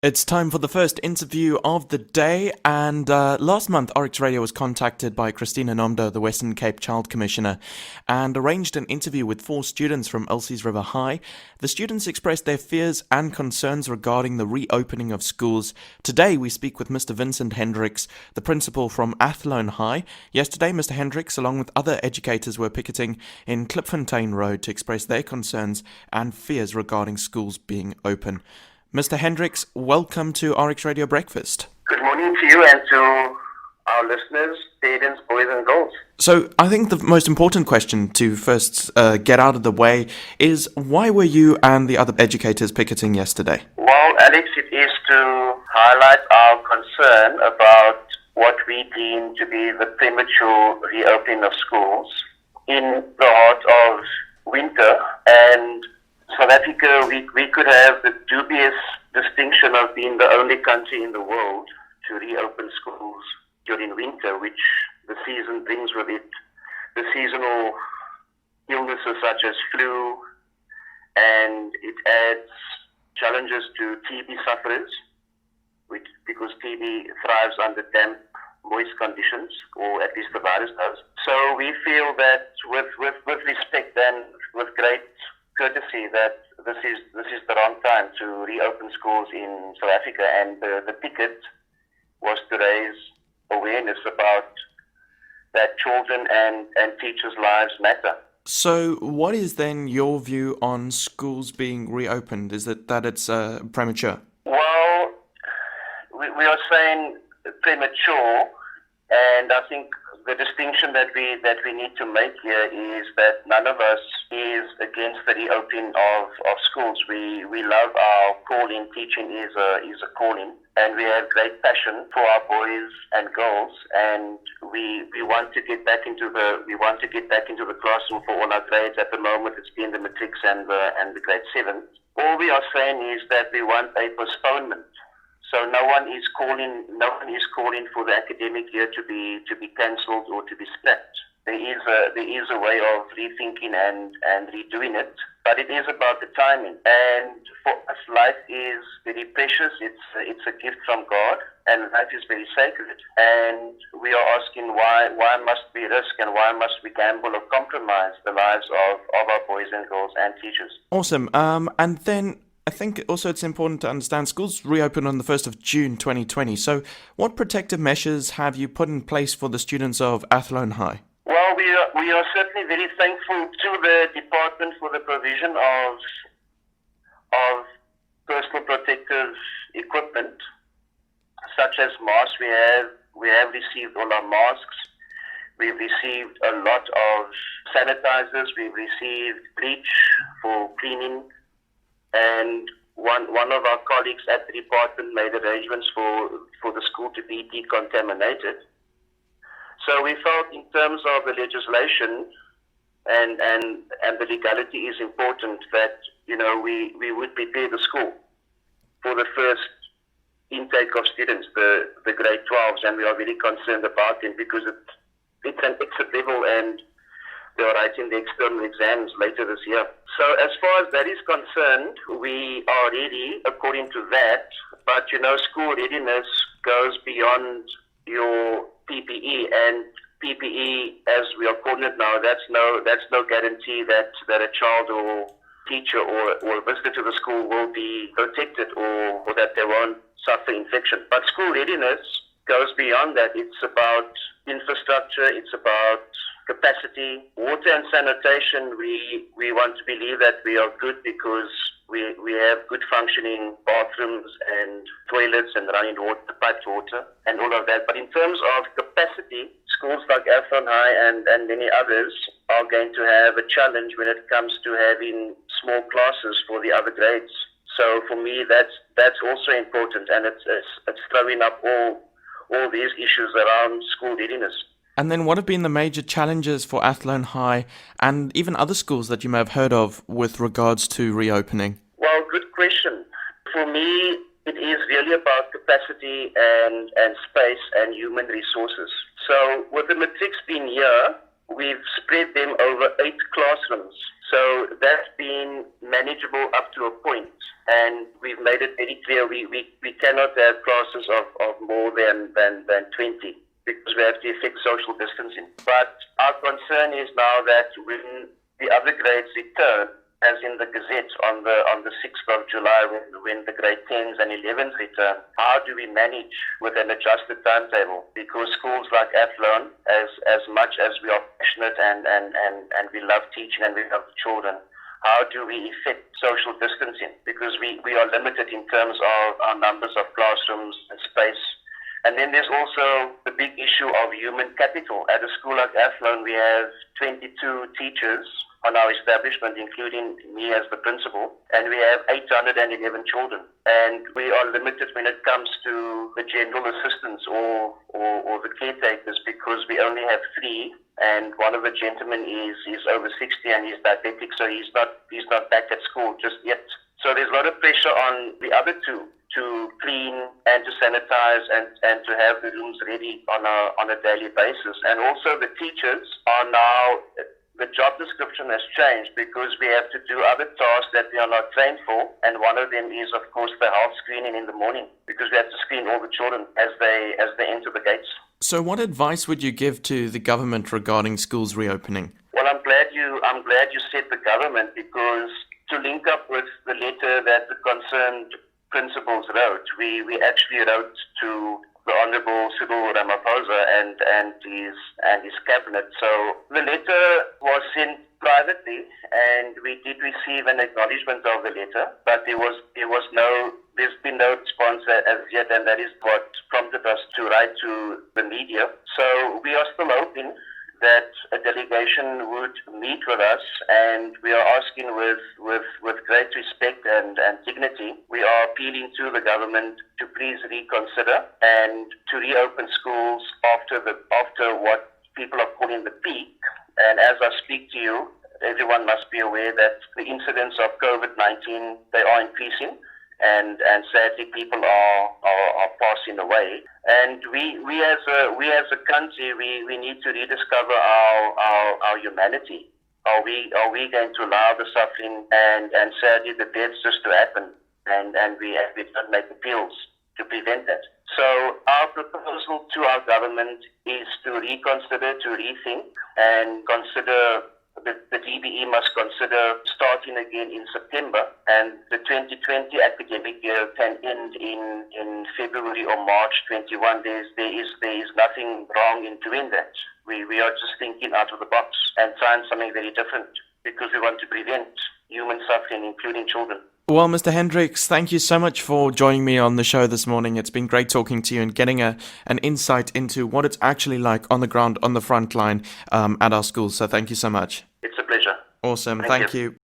It's time for the first interview of the day, and last month Oryx Radio was contacted by Christina Nomdo, the Western Cape Child Commissioner, and arranged an interview with 4 students from Elsie's River High. The students expressed their fears and concerns regarding the reopening of schools. Today we speak with Mr. Vincent Hendricks, the principal from Athlone High. Yesterday Mr. Hendricks, along with other educators, were picketing in Klipfontein Road to express their concerns and fears regarding schools being open. Mr. Hendricks, welcome to RX Radio Breakfast. Good morning to you and to our listeners, parents, boys and girls. So I think the most important question to first get out of the way is, why were you and the other educators picketing yesterday? Well, Alex, it is to highlight our concern about what we deem to be the premature reopening of schools in the heart of winter. And South Africa, we could have the dubious distinction of being the only country in the world to reopen schools during winter, which the season brings with it the seasonal illnesses such as flu, and it adds challenges to TB sufferers, because TB thrives under damp, moist conditions, or at least the virus does. So we feel that with respect and with great courtesy that this is the wrong time to reopen schools in South Africa, and the picket was to raise awareness about that children and teachers' lives matter. So what is then your view on schools being reopened? Is it that it's premature? Well, we are saying premature, and I think the distinction that we need to make here is that none of us is against the reopening of schools. We love our calling. Teaching is a calling, and we have great passion for our boys and girls, and we want to get back into the classroom for all our grades. At the moment, it's been the matrics and the grade 7. All we are saying is that we want a postponement. So no one is calling for the academic year to be cancelled or to be scrapped. There is a way of rethinking and redoing it, but it is about the timing. And for us, life is very precious. It's a gift from God, and life is very sacred. And we are asking why must we risk and why must we gamble or compromise the lives of our boys and girls and teachers? Awesome. And then I think also it's important to understand schools reopen on the 1st of June 2020. So what protective measures have you put in place for the students of Athlone High? Well, we are certainly very thankful to the department for the provision of personal protective equipment, such as masks. We have received all our masks. We've received a lot of sanitizers. We've received bleach for cleaning. And one of our colleagues at the department made arrangements for the school to be decontaminated. So we felt, in terms of the legislation and the legality is important, that we would prepare the school for the first intake of students, the grade 12s, and we are very concerned about them because it's an exit level and they are writing the external exams later this year. So as far as that is concerned, we are ready according to that. But school readiness goes beyond your PPE, and PPE, as we are calling it now, that's no guarantee that a child or teacher or visitor to the school will be protected or that they won't suffer infection. But school readiness goes beyond that. It's about infrastructure. It's about capacity. Water and sanitation, we want to believe that we are good because we have good functioning bathrooms and toilets and running water, piped water, and all of that. But in terms of capacity, schools like Athlone High and many others are going to have a challenge when it comes to having small classes for the other grades. So for me, that's also important, and it's throwing up all these issues around school readiness. And then what have been the major challenges for Athlone High and even other schools that you may have heard of with regards to reopening? Well, good question. For me, it is really about capacity and space and human resources. So with the matrics being here, we've spread them over 8 classrooms. So that's been manageable up to a point, and we've made it very clear we cannot have classes of more than 20 because we have to effect social distancing. But our concern is now that when the other grades return, as in the Gazette on the 6th of July when the grade 10s and 11s return, how do we manage with an adjusted timetable? Because schools like Athlone, as much as we are passionate and we love teaching and we love the children, how do we effect social distancing? Because we are limited in terms of our numbers of classrooms and space. And then there's also the big issue of human capital. At a school like Athlone, we have 22 teachers on our establishment, including me as the principal, and we have 811 children. And we are limited when it comes to the general assistants or the caretakers because we only have 3, and one of the gentlemen is over 60 and he's diabetic, so he's not back at school just yet. So there's a lot of pressure on the other 2 to clean and to sanitize and to have the rooms ready on a daily basis. And also the teachers are now, the job description has changed because we have to do other tasks that we are not trained for, and one of them is, of course, the health screening in the morning because we have to screen all the children as they enter the gates. So what advice would you give to the government regarding schools reopening? Well, I'm glad you said the government, because to link up with the letter that the concerned principals wrote, we actually wrote to the Honourable Cyril Ramaphosa and his cabinet. So the letter was sent privately, and we did receive an acknowledgement of the letter, but there's been no response as yet, and that is what prompted us to write to the media. So we are still hoping that a delegation would meet with us, and we are asking with great respect and dignity. We are appealing to the government to please reconsider and to reopen schools after what people are calling the peak. And as I speak to you, everyone must be aware that the incidence of COVID-19, they are increasing. And sadly, people are passing away. And we as a country, we need to rediscover our humanity. Are we going to allow the suffering and sadly the deaths just to happen? And we don't make appeals to prevent that. So our proposal to our government is to reconsider, to rethink, and consider. The DBE must consider starting again in September, and the 2020 academic year can end in February or March 21. There is nothing wrong in doing that. We are just thinking out of the box and trying something very different because we want to prevent human suffering, including children. Well, Mr. Hendricks, thank you so much for joining me on the show this morning. It's been great talking to you and getting an insight into what it's actually like on the ground, on the front line at our schools. So thank you so much. It's a pleasure. Awesome. Thank you.